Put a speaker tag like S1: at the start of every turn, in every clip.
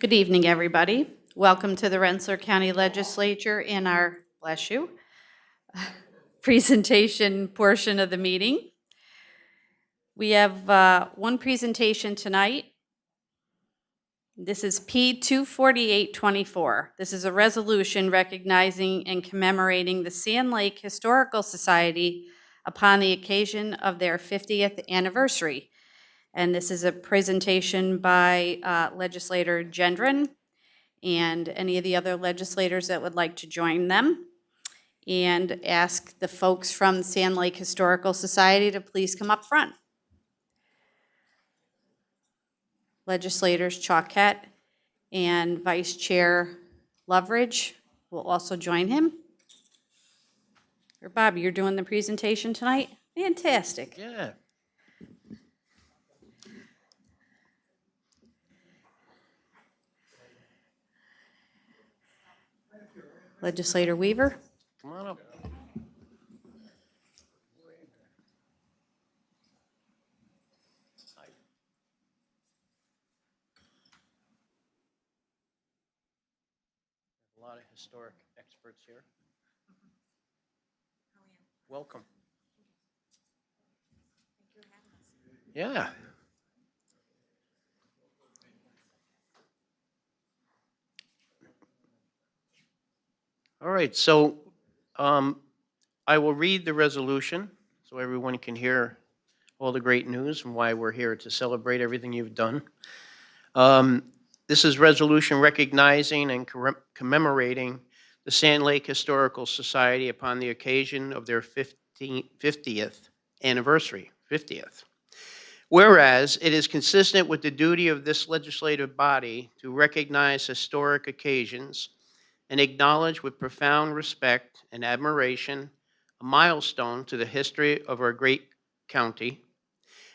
S1: Good evening, everybody. Welcome to the Rensselaer County Legislature in our, bless you, presentation portion of the meeting. We have one presentation tonight. This is P 24824. This is a resolution recognizing and commemorating the Sand Lake Historical Society upon the occasion of their 50th anniversary. And this is a presentation by Legislator Gendron and any of the other legislators that would like to join them, and ask the folks from Sand Lake Historical Society to please come up front. Legislators Choquette and Vice Chair Loveridge will also join him. Or Bobby, you're doing the presentation tonight? Fantastic.
S2: Yeah.
S1: Legislator Weaver.
S2: Come on up. A lot of historic experts here. Welcome. Yeah. All right, so I will read the resolution so everyone can hear all the great news and why we're here to celebrate everything you've done. This is resolution recognizing and commemorating the Sand Lake Historical Society upon the occasion of their 50th anniversary. 50th. Whereas it is consistent with the duty of this legislative body to recognize historic occasions and acknowledge with profound respect and admiration a milestone to the history of our great county.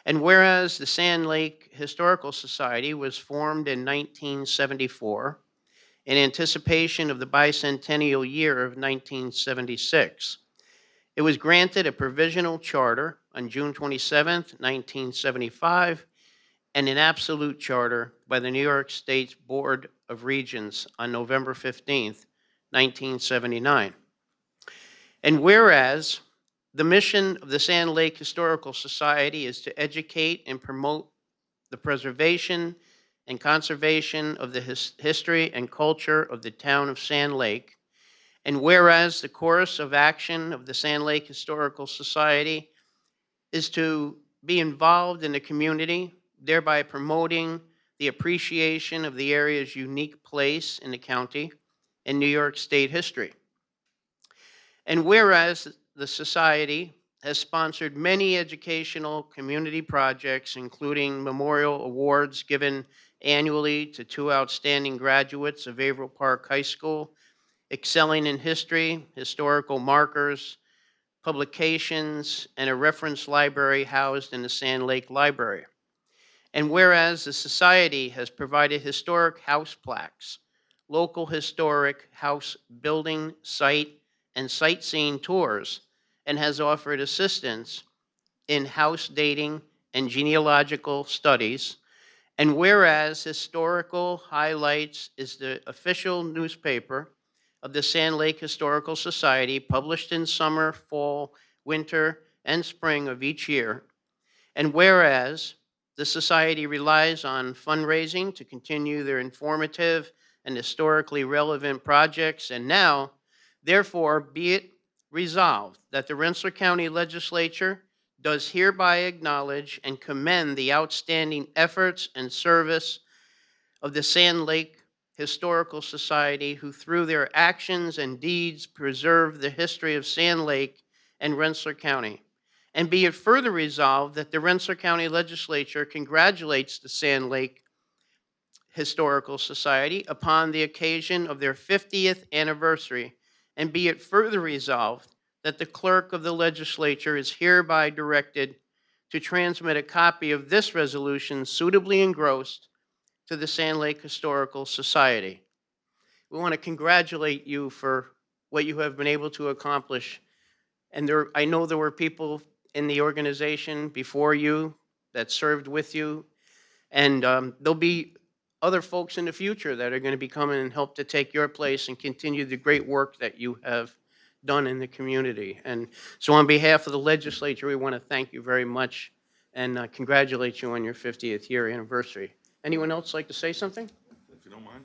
S2: And whereas the Sand Lake Historical Society was formed in 1974 in anticipation of the bicentennial year of 1976, it was granted a provisional charter on June 27, 1975, and an absolute charter by the New York State Board of Regents on November 15, 1979. And whereas the mission of the Sand Lake Historical Society is to educate and promote the preservation and conservation of the history and culture of the town of Sand Lake, and whereas the course of action of the Sand Lake Historical Society is to be involved in the community, thereby promoting the appreciation of the area's unique place in the county and New York State history. And whereas the Society has sponsored many educational community projects, including memorial awards given annually to 2 outstanding graduates of Averill Park High School, excelling in history, historical markers, publications, and a reference library housed in the Sand Lake Library. And whereas the Society has provided historic house plaques, local historic house building, site, and sightseeing tours, and has offered assistance in house dating and genealogical studies. And whereas Historical Highlights is the official newspaper of the Sand Lake Historical Society, published in summer, fall, winter, and spring of each year. And whereas the Society relies on fundraising to continue their informative and historically relevant projects, and now, therefore, be it resolved that the Rensselaer County Legislature does hereby acknowledge and commend the outstanding efforts and service of the Sand Lake Historical Society, who through their actions and deeds preserve the history of Sand Lake and Rensselaer County. And be it further resolved that the Rensselaer County Legislature congratulates the Sand Lake Historical Society upon the occasion of their 50th anniversary. And be it further resolved that the clerk of the legislature is hereby directed to transmit a copy of this resolution suitably engrossed to the Sand Lake Historical Society. We want to congratulate you for what you have been able to accomplish. And I know there were people in the organization before you that served with you, and there'll be other folks in the future that are going to be coming and help to take your place and continue the great work that you have done in the community. And so on behalf of the legislature, we want to thank you very much and congratulate you on your 50th year anniversary. Anyone else like to say something?
S3: If you don't mind.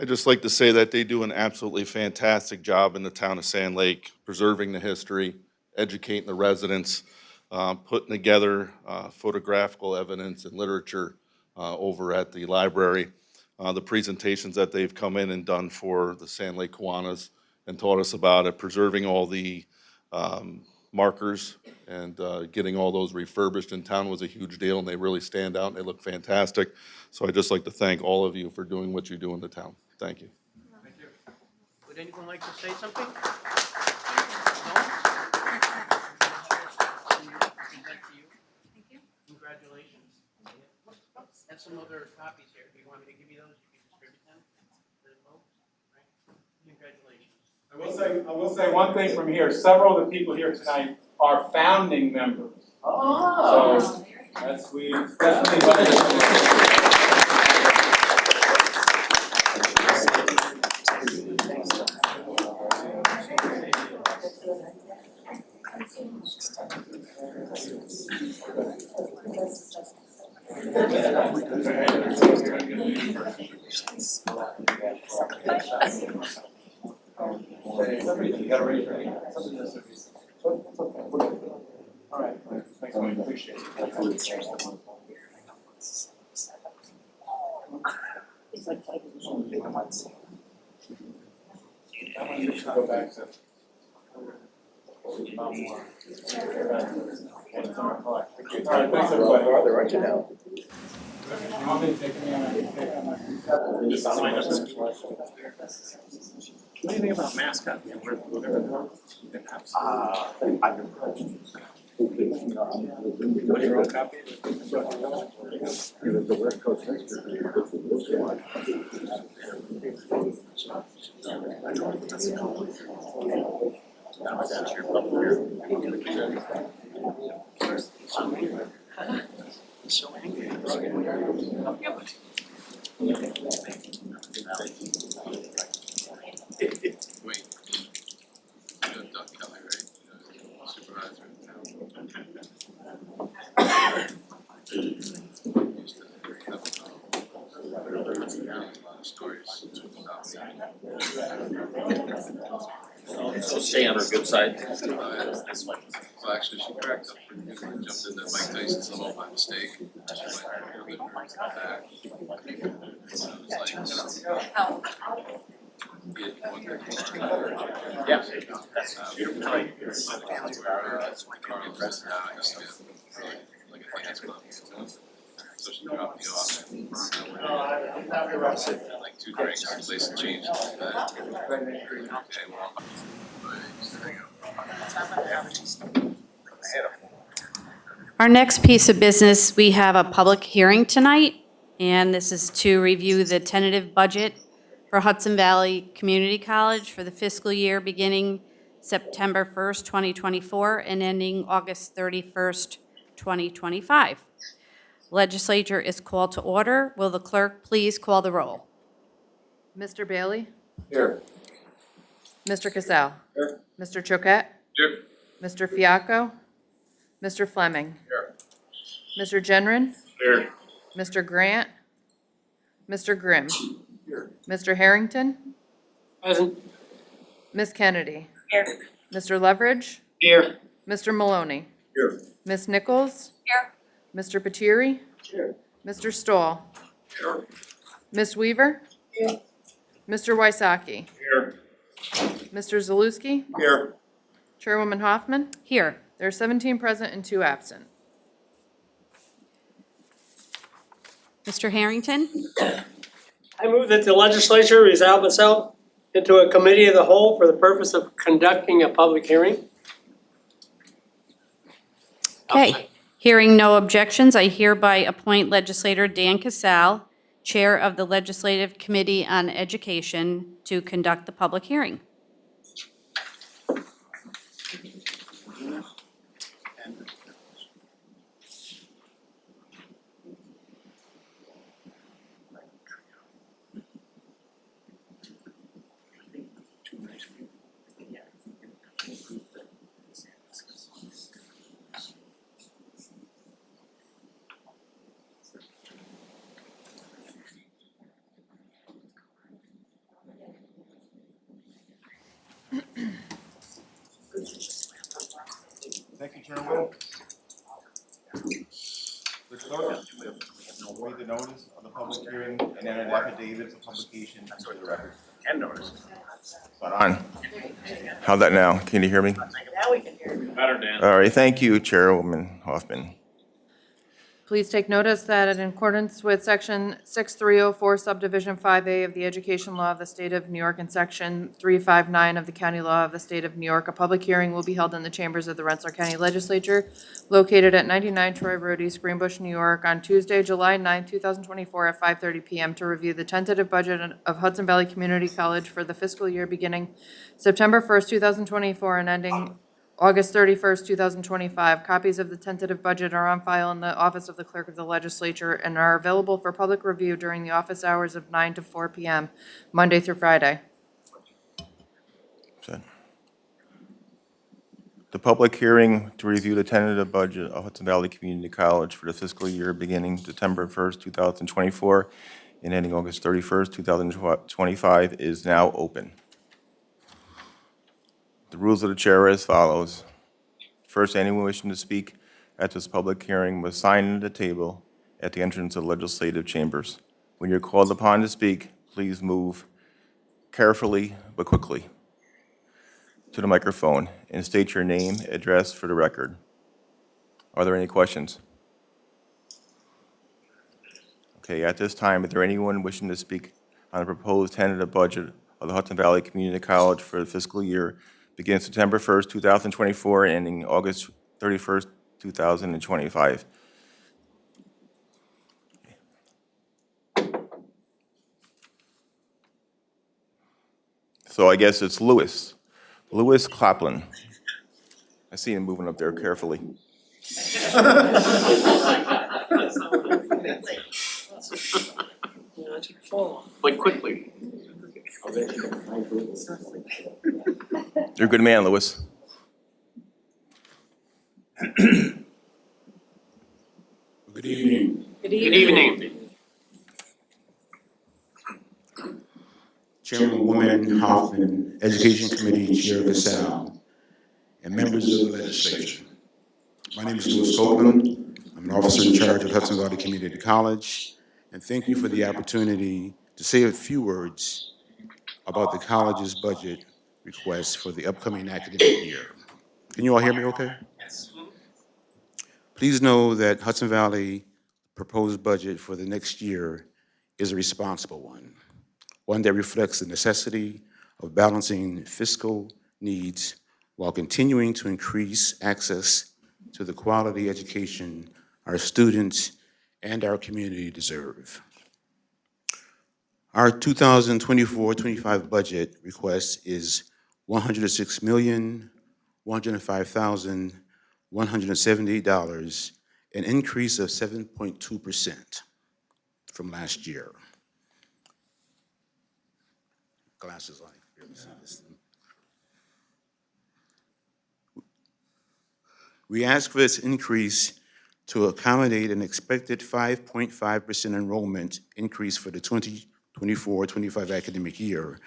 S3: I'd just like to say that they do an absolutely fantastic job in the town of Sand Lake, preserving the history, educating the residents, putting together photographical evidence and literature over at the library. The presentations that they've come in and done for the Sand Lake Kiwanis and taught us about it, preserving all the markers and getting all those refurbished in town was a huge deal, and they really stand out and they look fantastic. So I'd just like to thank all of you for doing what you do in the town. Thank you.
S2: Thank you. Would anyone like to say something? No? Congratulations. Have some other copies here. Do you want me to give you those? You can distribute them to the folks, right? Congratulations.
S4: I will say one thing from here. Several of the people here tonight are founding members. Oh. So that's we definitely. All right, thanks, I appreciate it. Go back to. All right, thanks everybody.
S2: Aren't you now?
S4: You want me to take me on? Just sign up.
S5: What do you think about mascot?
S4: What do you wrote copy?
S5: So angry.
S6: Wait, you know Doug Kelly, right? Supervisor in town. Used to have a lot of stories about me.
S5: So stay on her good side.
S6: Well, actually, she cracked up pretty good. Jumped into Mike Tyson's level by mistake. She went real good back. So it was like,
S5: Yeah.
S6: So she dropped me off. Like 2 drinks, place and change like that. Okay, well.
S1: Our next piece of business, we have a public hearing tonight, and this is to review the tentative budget for Hudson Valley Community College for the fiscal year beginning September 1st, 2024, and ending August 31st, 2025. Legislature is called to order. Will the clerk please call the roll?
S7: Mr. Bailey?
S4: Here.
S7: Mr. Cassell?
S4: Here.
S7: Mr. Choquette?
S6: Here.
S7: Mr. Fiacco? Mr. Fleming?
S4: Here.
S7: Mr. Genrin?
S6: Here.
S7: Mr. Grant? Mr. Grimm?
S4: Here.
S7: Mr. Harrington?
S5: Present.
S7: Ms. Kennedy?
S5: Here.
S7: Mr. Leverage?
S5: Here.
S7: Mr. Maloney?
S4: Here.
S7: Ms. Nichols?
S5: Here.
S7: Mr. Patiri?
S4: Here.
S7: Mr. Stoll?
S4: Here.
S7: Ms. Weaver?
S5: Here.
S7: Mr. Wysocki?
S4: Here.
S7: Mr. Zaluski?
S4: Here.
S7: Chairwoman Hoffman?
S1: Here.
S7: There are 17 present and 2 absent.
S1: Mr. Harrington?
S8: I move that the legislature resolve itself into a committee of the whole for the purpose of conducting a public hearing.
S1: Okay. Hearing no objections, I hereby appoint legislator Dan Cassell, Chair of the Legislative Committee on Education, to conduct the public hearing.
S9: Thank you, Chairman. Clerk Clerk, read the notice of the public hearing and enter the affidavits of publication into the record.
S5: And notice.
S9: Spot on. How's that now? Can you hear me?
S8: Now we can hear you.
S5: Better, Dan.
S9: All right, thank you, Chairwoman Hoffman.
S7: Please take notice that in accordance with Section 6304 Subdivision 5A of the Education Law of the State of New York and Section 359 of the County Law of the State of New York, a public hearing will be held in the chambers of the Rensselaer County Legislature located at 99 Troy Road, East Greenbush, New York, on Tuesday, July 9, 2024, at 5:30 p.m. to review the tentative budget of Hudson Valley Community College for the fiscal year beginning September 1st, 2024, and ending August 31st, 2025. Copies of the tentative budget are on file in the office of the clerk of the legislature and are available for public review during the office hours of 9 to 4 p.m., Monday through Friday.
S9: The public hearing to review the tentative budget of Hudson Valley Community College for the fiscal year beginning September 1st, 2024, and ending August 31st, 2025 is now open. The rules of the chair are as follows. First, anyone wishing to speak at this public hearing must sign in at the table at the entrance of legislative chambers. When you're called upon to speak, please move carefully but quickly to the microphone and state your name, address for the record. Are there any questions? Okay, at this time, is there anyone wishing to speak on the proposed tentative budget of the Hudson Valley Community College for the fiscal year beginning September 1st, 2024, and ending August 31st, 2025? So I guess it's Louis Claplin. I see him moving up there carefully.
S5: But quickly.
S9: You're a good man, Louis.
S10: Good evening,
S8: Good evening.
S10: Chairwoman Hoffman, Education Committee Chair Casal, and members of the legislature. My name is Louis Copeland. I'm an officer in charge of Hudson Valley Community College, and thank you for the opportunity to say a few words about the college's budget request for the upcoming academic year. Can you all hear me okay?
S5: Yes.
S10: Please know that Hudson Valley proposed budget for the next year is a responsible one that reflects the necessity of balancing fiscal needs while continuing to increase access to the quality education our students and our community deserve. Our 2024-25 budget request is $106,105,178, an increase of 7.2% from last year. Glasses on. We ask for this increase to accommodate an expected 5.5% enrollment increase for the 2024-25 academic year,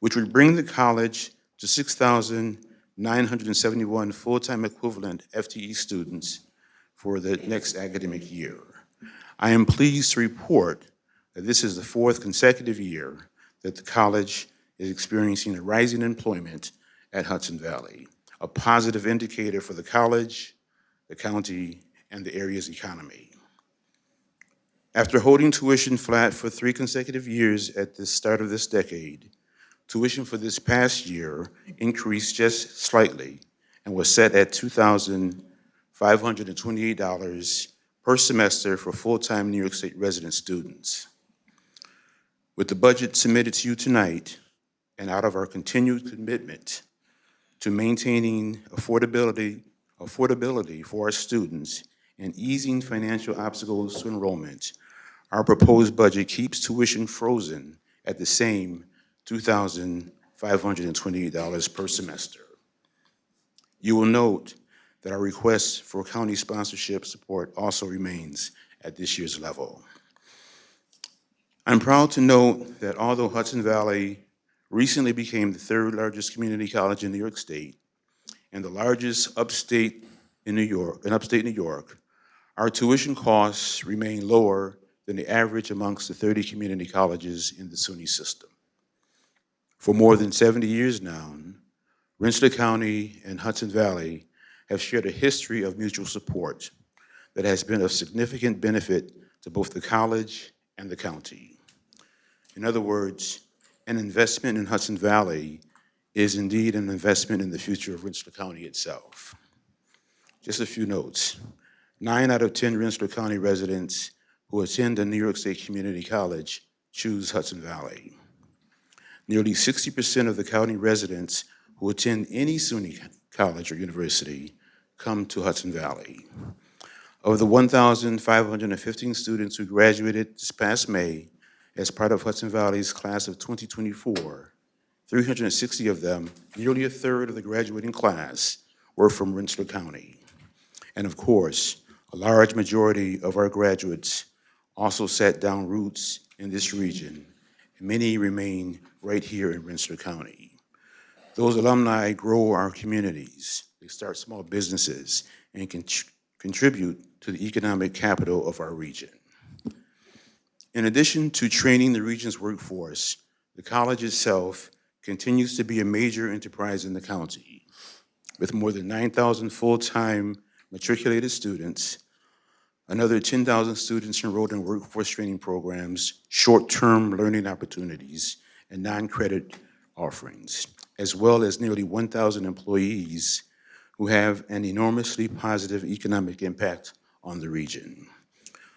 S10: which would bring the college to 6,971 full-time equivalent FTE students for the next academic year. I am pleased to report that this is the fourth consecutive year that the college is experiencing a rising employment at Hudson Valley, a positive indicator for the college, the county, and the area's economy. After holding tuition flat for 3 consecutive years at the start of this decade, tuition for this past year increased just slightly and was set at $2,528 per semester for full-time New York State resident students. With the budget submitted to you tonight, and out of our continued commitment to maintaining affordability for our students and easing financial obstacles to enrollment, our proposed budget keeps tuition frozen at the same $2,528 per semester. You will note that our request for county sponsorship support also remains at this year's level. I'm proud to note that although Hudson Valley recently became the 3rd largest community college in New York State and the largest upstate in New York, in upstate New York, our tuition costs remain lower than the average amongst the 30 community colleges in the SUNY system. For more than 70 years now, Rensselaer County and Hudson Valley have shared a history of mutual support that has been of significant benefit to both the college and the county. In other words, an investment in Hudson Valley is indeed an investment in the future of Rensselaer County itself. Just a few notes. 9 out of 10 Rensselaer County residents who attend a New York State Community College choose Hudson Valley. Nearly 60% of the county residents who attend any SUNY college or university come to Hudson Valley. Of the 1,515 students who graduated this past May as part of Hudson Valley's class of 2024, 360 of them, nearly a third of the graduating class, were from Rensselaer County. And of course, a large majority of our graduates also sat down roots in this region, and many remain right here in Rensselaer County. Those alumni grow our communities. They start small businesses and contribute to the economic capital of our region. In addition to training the region's workforce, the college itself continues to be a major enterprise in the county, with more than 9,000 full-time matriculated students, another 10,000 students enrolled in workforce training programs, short-term learning opportunities, and non-credit offerings, as well as nearly 1,000 employees who have an enormously positive economic impact on the region.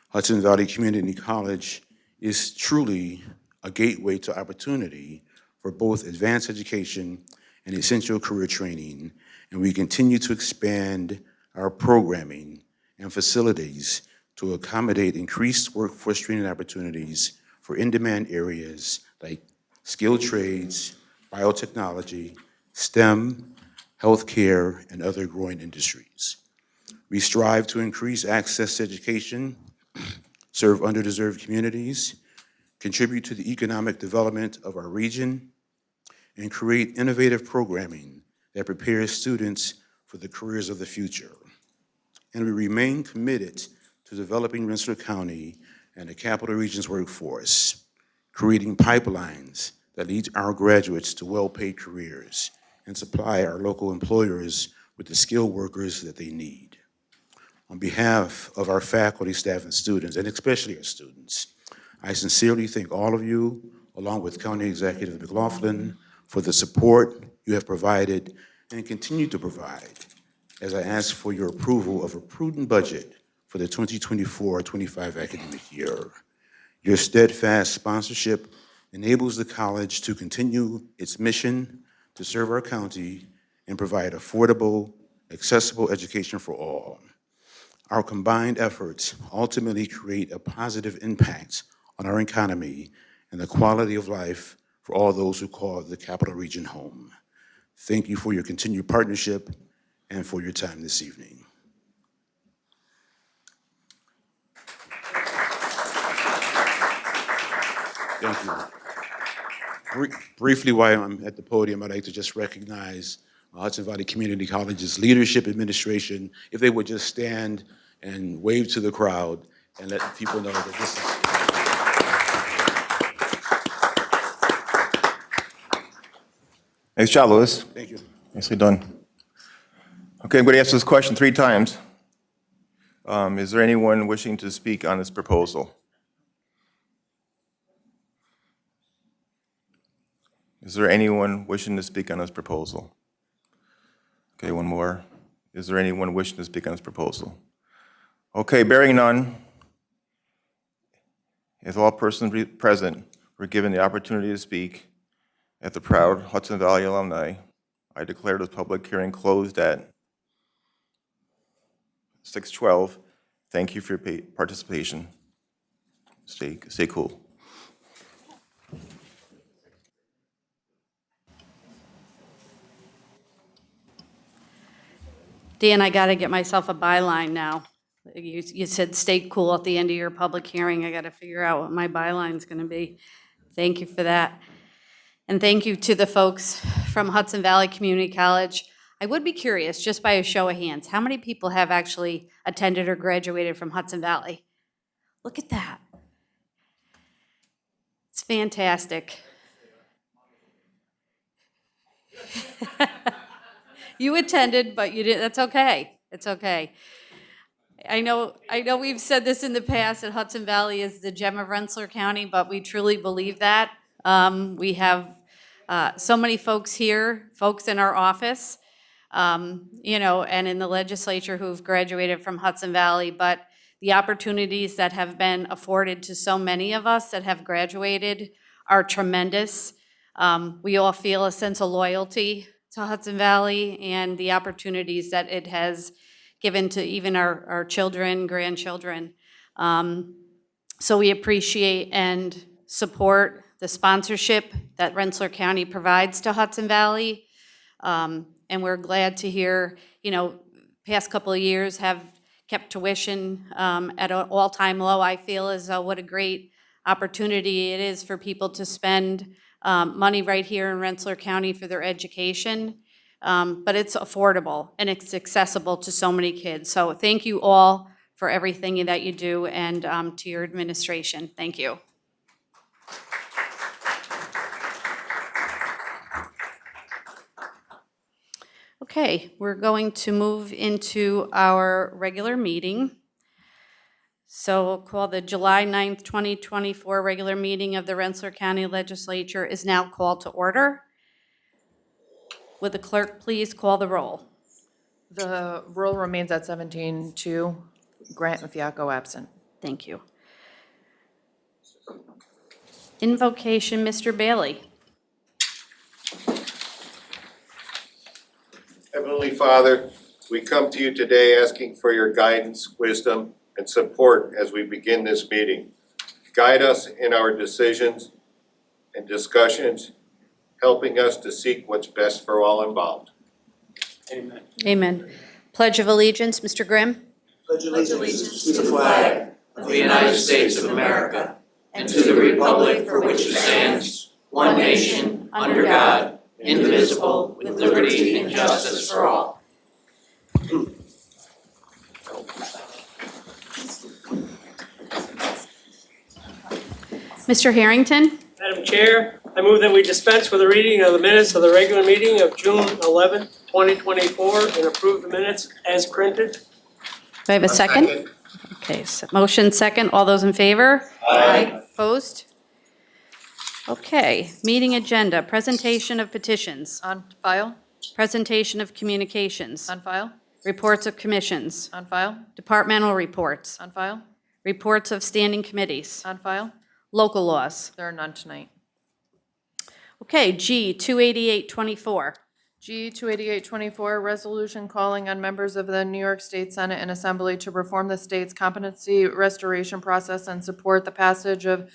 S10: Hudson Valley Community College is truly a gateway to opportunity for both advanced education and essential career training, and we continue to expand our programming and facilities to accommodate increased workforce training opportunities for in-demand areas like skilled trades, biotechnology, STEM, healthcare, and other growing industries. We strive to increase access to education, serve underdeserved communities, contribute to the economic development of our region, and create innovative programming that prepares students for the careers of the future. And we remain committed to developing Rensselaer County and the Capital Region's workforce, creating pipelines that lead our graduates to well-paid careers and supply our local employers with the skilled workers that they need. On behalf of our faculty, staff, and students, and especially our students, I sincerely thank all of you, along with County Executive McLaughlin, for the support you have provided and continue to provide as I ask for your approval of a prudent budget for the 2024-25 academic year. Your steadfast sponsorship enables the college to continue its mission to serve our county and provide affordable, accessible education for all. Our combined efforts ultimately create a positive impact on our economy and the quality of life for all those who call the Capital Region home. Thank you for your continued partnership and for your time this evening. Thank you. Briefly, while I'm at the podium, I'd like to just recognize Hudson Valley Community College's leadership administration, if they would just stand and wave to the crowd and let people know that this is.
S9: Nice job, Louis.
S10: Thank you.
S9: Nicely done. Okay, I'm going to ask this question 3 times. Is there anyone wishing to speak on this proposal? Is there anyone wishing to speak on this proposal? Okay, one more. Is there anyone wishing to speak on this proposal? Okay, bearing none, as all persons present were given the opportunity to speak at the proud Hudson Valley alumni, I declare this public hearing closed at 6:12. Thank you for your participation. Stay cool.
S1: Dan, I got to get myself a byline now. You said stay cool at the end of your public hearing. I got to figure out what my byline's going to be. Thank you for that. And thank you to the folks from Hudson Valley Community College. I would be curious, just by a show of hands, how many people have actually attended or graduated from Hudson Valley? Look at that. It's fantastic. You attended, but you didn't, that's okay. It's okay. I know we've said this in the past, that Hudson Valley is the gem of Rensselaer County, but we truly believe that. We have so many folks here, folks in our office, and in the legislature who've graduated from Hudson Valley, but the opportunities that have been afforded to so many of us that have graduated are tremendous. We all feel a sense of loyalty to Hudson Valley and the opportunities that it has given to even our children, grandchildren. So we appreciate and support the sponsorship that Rensselaer County provides to Hudson Valley. And we're glad to hear, past couple of years have kept tuition at an all-time low. I feel as though what a great opportunity it is for people to spend money right here in Rensselaer County for their education. But it's affordable and it's accessible to so many kids. So thank you all for everything that you do and to your administration. Thank you. Okay, we're going to move into our regular meeting. So we'll call the July 9th, 2024 regular meeting of the Rensselaer County Legislature is now called to order. Would the clerk please call the roll?
S7: The roll remains at 17-2. Grant Mathiaco absent.
S1: Thank you. Invocation, Mr. Bailey.
S11: Heavenly Father, we come to you today asking for your guidance, wisdom, and support as we begin this meeting. Guide us in our decisions and discussions, helping us to seek what's best for all involved.
S4: Amen.
S1: Amen. Pledge of Allegiance, Mr. Grimm.
S5: Pledge allegiance to the flag of the United States of America and to the republic for which it stands, one nation, under God, indivisible, with liberty and justice for all.
S1: Mr. Harrington.
S8: Madam Chair, I move that we dispense with the reading of the minutes of the regular meeting of June 11, 2024, and approve the minutes as printed.
S1: Do I have a second? Okay, so motion second. All those in favor? Aye. Opposed? Okay, meeting agenda, presentation of petitions,
S7: On file?
S1: presentation of communications,
S7: On file?
S1: reports of commissions,
S7: On file?
S1: departmental reports,
S7: On file?
S1: reports of standing committees,
S7: On file?
S1: local laws.
S7: There are none tonight.
S1: Okay, G, 28824.
S7: G 28824, resolution calling on members of the New York State Senate and Assembly to reform the state's competency restoration process and support the passage of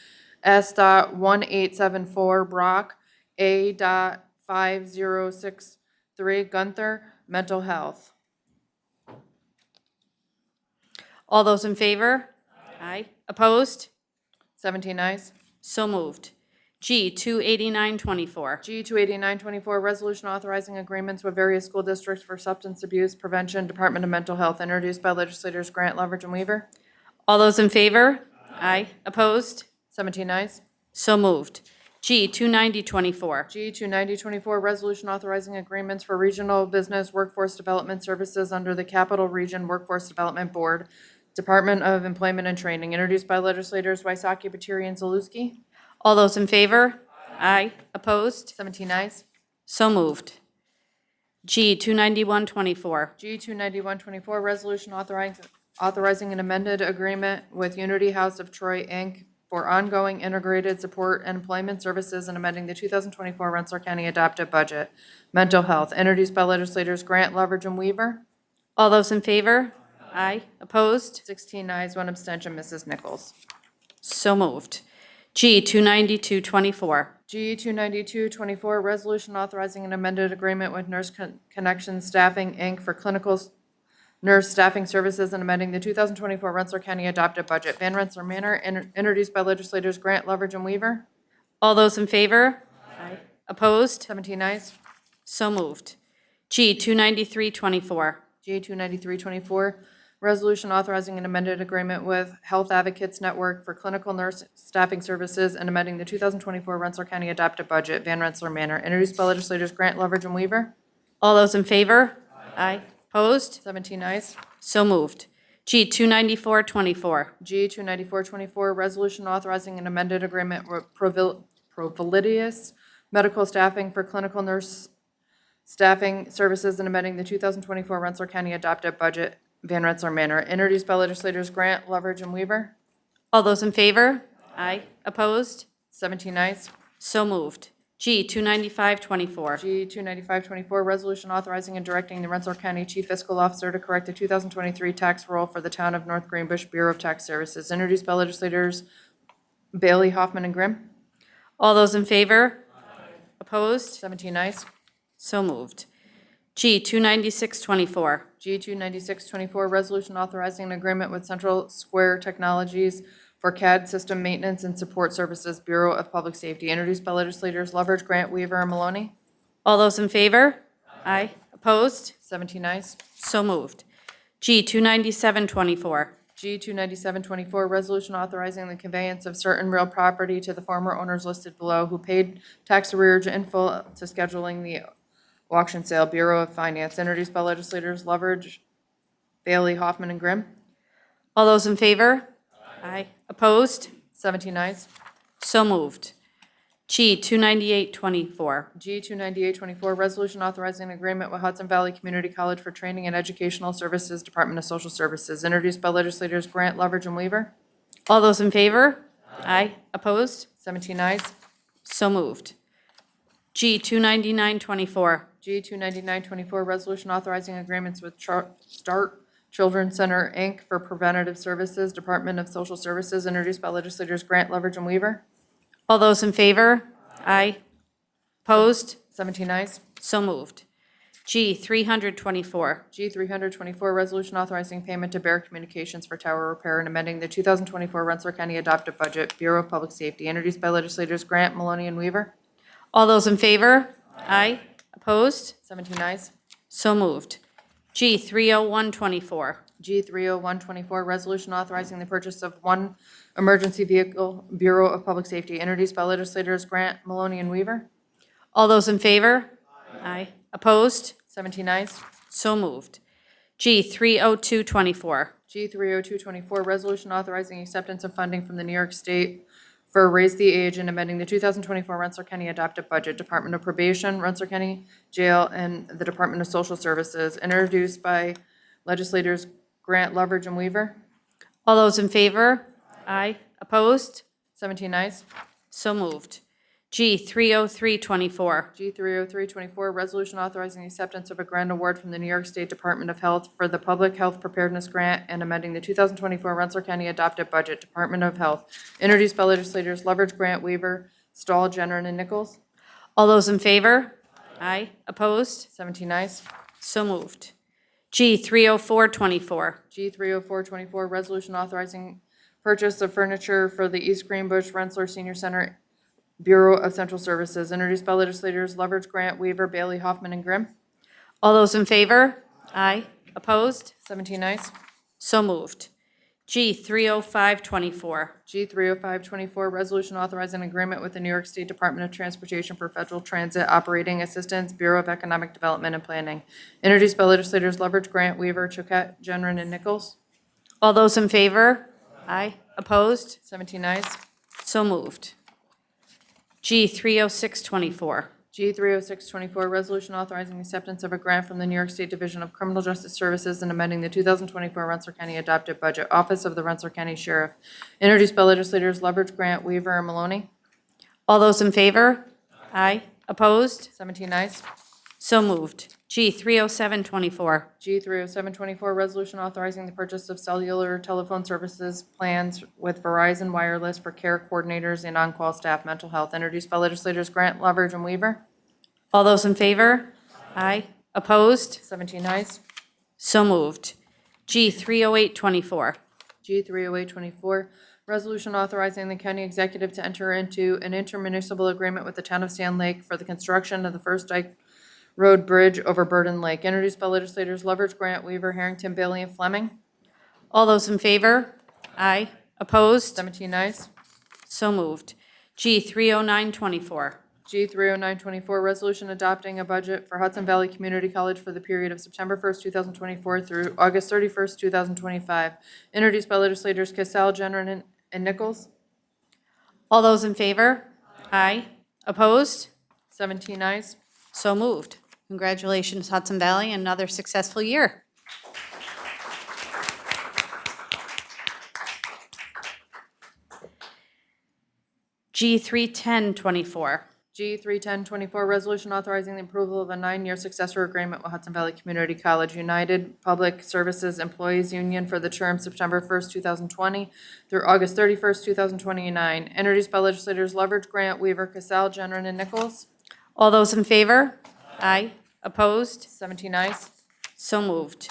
S7: S.1874 Brock, A.5063 Gunther, mental health.
S1: All those in favor? Aye. Opposed?
S7: 17 ayes.
S1: So moved. G, 28924.
S7: G 28924, resolution authorizing agreements with various school districts for substance abuse prevention, Department of Mental Health, introduced by legislators Grant, Leverage, and Weaver.
S1: All those in favor? Aye. Opposed?
S7: 17 ayes.
S1: So moved. G, 29024.
S7: G 29024, resolution authorizing agreements for regional business workforce development services under the Capital Region Workforce Development Board, Department of Employment and Training, introduced by legislators Wysocki, Battieri, and Zaluski.
S1: All those in favor? Aye. Opposed?
S7: 17 ayes.
S1: So moved. G, 29124.
S7: G 29124, resolution authorizing an amended agreement with Unity House of Troy, Inc. for ongoing integrated support and employment services and amending the 2024 Rensselaer County adopted budget. Mental health, introduced by legislators Grant, Leverage, and Weaver.
S1: All those in favor? Aye. Opposed?
S7: 16 ayes, 1 abstention, Mrs. Nichols.
S1: So moved. G, 29224.
S7: G 29224, resolution authorizing an amended agreement with Nurse Connection Staffing, Inc. for clinical nurse staffing services and amending the 2024 Rensselaer County adopted budget. Van Rensselaer Manor, introduced by legislators Grant, Leverage, and Weaver.
S1: All those in favor? Aye. Opposed?
S7: 17 ayes.
S1: So moved. G 29324.
S7: G 29324, resolution authorizing an amended agreement with Health Advocates Network for clinical nurse staffing services and amending the 2024 Rensselaer County adopted budget, Van Rensselaer Manor, introduced by legislators Grant, Leverage, and Weaver.
S1: All those in favor? Aye. Opposed?
S7: 17 ayes.
S1: So moved. G 29424.
S7: G 29424, resolution authorizing an amended agreement with Provilidius Medical Staffing for clinical nurse staffing services and amending the 2024 Rensselaer County adopted budget, Van Rensselaer Manor, introduced by legislators Grant, Leverage, and Weaver.
S1: All those in favor? Aye. Opposed?
S7: 17 ayes.
S1: So moved. G 29524.
S7: G 29524, resolution authorizing and directing the Rensselaer County Chief Fiscal Officer to correct the 2023 tax roll for the town of North Greenbush Bureau of Tax Services, introduced by legislators Bailey, Hoffman, and Grimm.
S1: All those in favor? Opposed?
S7: 17 ayes.
S1: So moved. G 29624.
S7: G 29624, resolution authorizing an agreement with Central Square Technologies for CAD system maintenance and support services, Bureau of Public Safety, introduced by legislators Leverage, Grant, Weaver, and Maloney.
S1: All those in favor? Aye. Opposed?
S7: 17 ayes.
S1: So moved. G 29724.
S7: G 29724, resolution authorizing the conveyance of certain real property to the former owners listed below who paid tax arrearage in full to scheduling the auction sale, Bureau of Finance, introduced by legislators Leverage, Bailey, Hoffman, and Grimm.
S1: All those in favor? Aye. Opposed?
S7: 17 ayes.
S1: So moved. G 29824.
S7: G 29824, resolution authorizing an agreement with Hudson Valley Community College for Training and Educational Services, Department of Social Services, introduced by legislators Grant, Leverage, and Weaver.
S1: All those in favor? Aye. Opposed?
S7: 17 ayes.
S1: So moved. G 29924.
S7: G 29924, resolution authorizing agreements with Start Children's Center, Inc. for preventative services, Department of Social Services, introduced by legislators Grant, Leverage, and Weaver.
S1: All those in favor? Aye. Opposed?
S7: 17 ayes.
S1: So moved. G 324.
S7: G 324, resolution authorizing payment to Bear Communications for tower repair and amending the 2024 Rensselaer County adopted budget, Bureau of Public Safety, introduced by legislators Grant, Maloney, and Weaver.
S1: All those in favor? Aye. Opposed?
S7: 17 ayes.
S1: So moved. G 30124.
S7: G 30124, resolution authorizing the purchase of one emergency vehicle, Bureau of Public Safety, introduced by legislators Grant, Maloney, and Weaver.
S1: All those in favor? Aye. Opposed?
S7: 17 ayes.
S1: So moved. G 30224.
S7: G 30224, resolution authorizing acceptance of funding from the New York State for Raise the Age and amending the 2024 Rensselaer County adopted budget, Department of Probation, Rensselaer County Jail, and the Department of Social Services, introduced by legislators Grant, Leverage, and Weaver.
S1: All those in favor? Aye. Opposed?
S7: 17 ayes.
S1: So moved. G 30324.
S7: G 30324, resolution authorizing acceptance of a grant award from the New York State Department of Health for the Public Health Preparedness Grant and amending the 2024 Rensselaer County adopted budget, Department of Health, introduced by legislators Leverage, Grant, Weaver, Stahl, Jenner, and Nichols.
S1: All those in favor? Aye. Opposed?
S7: 17 ayes.
S1: So moved. G 30424.
S7: G 30424, resolution authorizing purchase of furniture for the East Greenbush Rensselaer Senior Center, Bureau of Central Services, introduced by legislators Leverage, Grant, Weaver, Bailey, Hoffman, and Grimm.
S1: All those in favor? Aye. Opposed?
S7: 17 ayes.
S1: So moved. G 30524.
S7: G 30524, resolution authorizing agreement with the New York State Department of Transportation for Federal Transit Operating Assistance, Bureau of Economic Development and Planning, introduced by legislators Leverage, Grant, Weaver, Choquette, Jenner, and Nichols.
S1: All those in favor? Aye. Opposed?
S7: 17 ayes.
S1: So moved. G 30624.
S7: G 30624, resolution authorizing acceptance of a grant from the New York State Division of Criminal Justice Services and amending the 2024 Rensselaer County adopted budget, Office of the Rensselaer County Sheriff, introduced by legislators Leverage, Grant, Weaver, and Maloney.
S1: All those in favor? Aye. Opposed?
S7: 17 ayes.
S1: So moved. G 30724.
S7: G 30724, resolution authorizing the purchase of cellular telephone services plans with Verizon Wireless for care coordinators and on-call staff mental health, introduced by legislators Grant, Leverage, and Weaver.
S1: All those in favor? Aye. Opposed?
S7: 17 ayes.
S1: So moved. G 30824.
S7: G 30824, resolution authorizing the county executive to enter into an intermunicipal agreement with the town of Sand Lake for the construction of the first dike Road Bridge over Burden Lake, introduced by legislators Loveridge, Grant, Weaver, Harrington, Bailey, and Fleming.
S1: All those in favor? Aye. Opposed?
S7: 17 ayes.
S1: So moved. G 30924.
S7: G 30924, resolution adopting a budget for Hudson Valley Community College for the period of September 1st, 2024 through August 31st, 2025, introduced by legislators Casal, Generin, and Nichols.
S1: All those in favor? Aye. Opposed?
S7: 17 ayes.
S1: So moved. Congratulations, Hudson Valley, another successful year. G 31024.
S7: G 31024, resolution authorizing the approval of a 9-year successor agreement with Hudson Valley Community College United Public Services Employees Union for the term September 1st, 2020 through August 31st, 2029, introduced by legislators Loveridge, Grant, Weaver, Casal, Generin, and Nichols.
S1: All those in favor? Aye. Opposed?
S7: 17 ayes.
S1: So moved.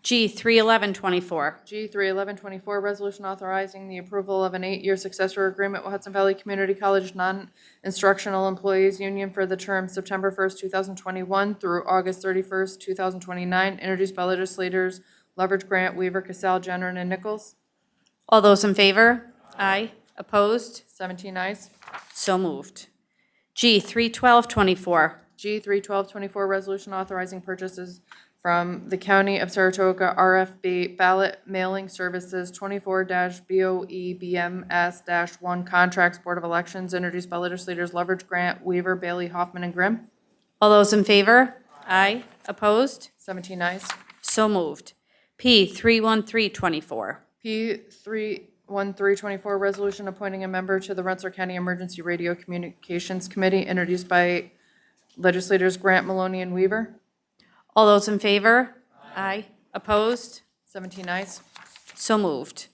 S1: G 31124.
S7: G 31124, resolution authorizing the approval of an 8-year successor agreement with Hudson Valley Community College Non-Instructional Employees Union for the term September 1st, 2021 through August 31st, 2029, introduced by legislators Loveridge, Grant, Weaver, Casal, Generin, and Nichols.
S1: All those in favor? Aye. Opposed?
S7: 17 ayes.
S1: So moved. G 31224.
S7: G 31224, resolution authorizing purchases from the County of Saratoga RFB Ballot Mailing Services 24-BOE-BMS-1 Contracts Board of Elections, introduced by legislators Loveridge, Grant, Weaver, Bailey, Hoffman, and Grimm.
S1: All those in favor? Aye. Opposed?
S7: 17 ayes.
S1: So moved. P 31324.
S7: P 31324, resolution appointing a member to the Rensselaer County Emergency Radio Communications Committee, introduced by legislators Grant, Maloney, and Weaver.
S1: All those in favor? Aye. Opposed?
S7: 17 ayes.
S1: So moved.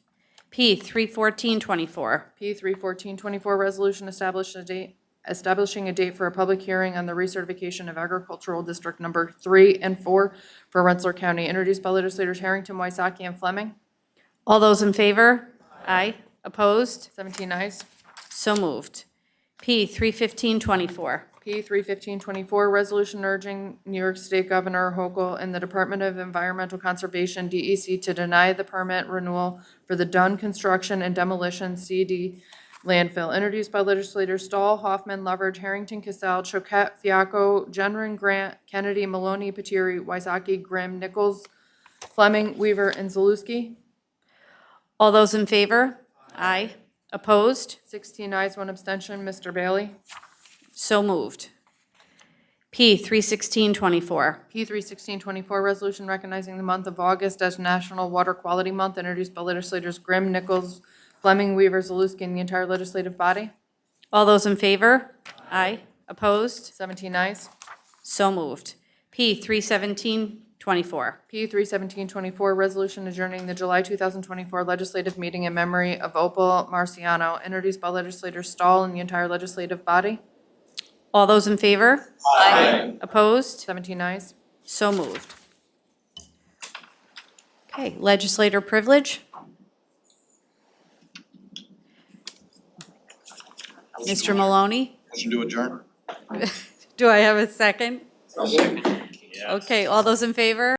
S1: P 31424.
S7: P 31424, resolution establishing a date for a public hearing on the recertification of agricultural district number 3 and 4 for Rensselaer County, introduced by legislators Harrington, Wysocki, and Fleming.
S1: All those in favor? Aye. Opposed?
S7: 17 ayes.
S1: So moved. P 31524.
S7: P 31524, resolution urging New York State Governor Hochul and the Department of Environmental Conservation, DEC, to deny the permit renewal for the Dunn Construction and Demolition CD landfill, introduced by legislators Stahl, Hoffman, Loveridge, Harrington, Casal, Choquette, Fiacco, Generin, Grant, Kennedy, Maloney, Patiri, Wysocki, Grimm, Nichols, Fleming, Weaver, and Zaluski.
S1: All those in favor? Aye. Opposed?
S7: 16 ayes, 1 abstention. Mr. Bailey.
S1: So moved. P 31624.
S7: P 31624, resolution recognizing the month of August as National Water Quality Month, introduced by legislators Grimm, Nichols, Fleming, Weaver, Zaluski, and the entire legislative body.
S1: All those in favor? Aye. Opposed?
S7: 17 ayes.
S1: So moved. P 31724.
S7: P 31724, resolution adjourning the July 2024 legislative meeting in memory of Opal Marciano, introduced by legislators Stahl and the entire legislative body.
S1: All those in favor? Aye. Opposed?
S7: 17 ayes.
S1: So moved. Okay, legislator privilege. Mr. Maloney,
S6: Motion to adjourn?
S1: do I have a second? Okay, all those in favor?